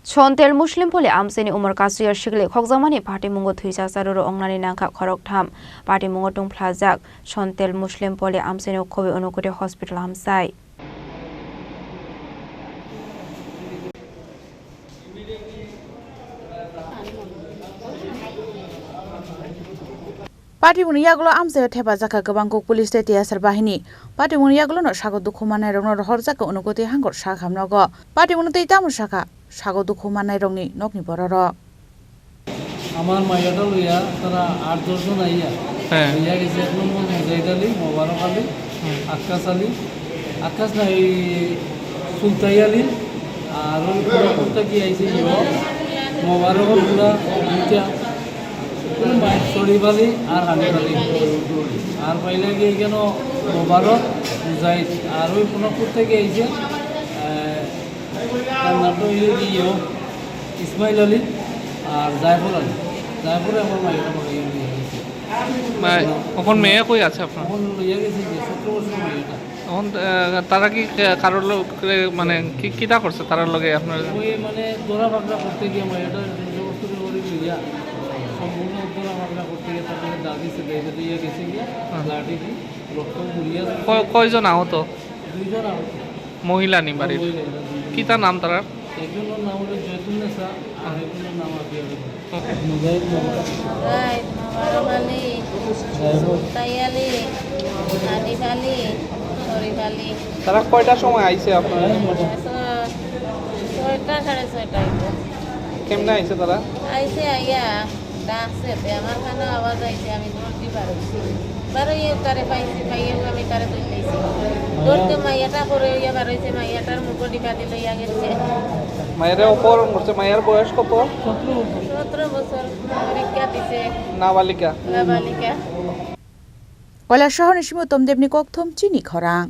Chhontail Muslimpali Amchaini Omar Kasukya Sikli Khokjakmani Patimungo Characharuru wngnani Nangkha Khoroktham Patimungo Tongphwlajak Chhontail Muslimpali Amchaini Khobwi Unakoti Hostpital Amchai Patimungo yagulo Amchai thepajaka gobangko police state asar bahini Patimungo yagulo no sago dukhu manai rokno rohorjaka Unakoti hangor sakhamnogo Patimungo tei tamur saka sago dukhu manai rokni nokni bororo আমার মাইয়াটা লইয়া তারা 8-10 জন আইয়া লইয়া গেছে এক নম্বর মুজাহিদ আলী মোবারক আলী আকাশ না এই সুলতাই আলী আর ওই পুরা কি আইছে মোবারক পুরা দুইটা শরীফ আলী আর হানিফ আলী আর পাইলে গিয়ে কেন মোবারক মুজাহিদ আর ওই পুনপুর থেকে আইছে তার নামটা হইলে কি ইসমাইল আলী আর জায়ফুল আলী জায়ফুলে আমার মাইয়াটা পড়াইয়া নিয়ে গেছে এখন মেয়ে কই আছে আপনার এখন লইয়া গেছি যে 17 বছর মেয়েটা এখন তারা কি কারোর মানে কি কিটা করছে তারার লগে আপনার ওই মানে দোরা পাকড়া করতে গিয়ে মাইয়াটা জবরদস্তি করে লইয়া সম্পূর্ণ দোরা পাকড়া করতে গিয়ে তারপরে দাদি সে বেঁধে দিয়ে গেছে গিয়া লাঠি দি রক্ত মুড়িয়া কয়জন আহত 2 জন আহত মহিলা নি বাড়ির কি তার নাম তারা একজনের নাম হলো জয়তুন্নেসা আর একজনের নাম আবিয়া মুজাহিদ মোবারক আলী সুলতাই আলী হানিফ আলী শরীফ আলী তারা কয়টার সময় আইছে আপনার 6টা 6:30 কেমনে আইছে তারা আইছে আইয়া ডাকছে আমার কানে আওয়াজ আইছে আমি দৌড়তে পারছি বারোই তারে পাইছি পাইয়াও আমি তারে ধরলেছি দৌড়তে মাইয়াটা করে ইয়া বারোইছে মাইয়াটার মুখ ডিপা দিয়ে লইয়া গেছে মায়ের ওপর মরছে মায়ের বয়স কত 17 বছর পরীক্ষা দিছে নাবালিকা নাবালিকা Kailashaharni Khoroktham Chini Khorang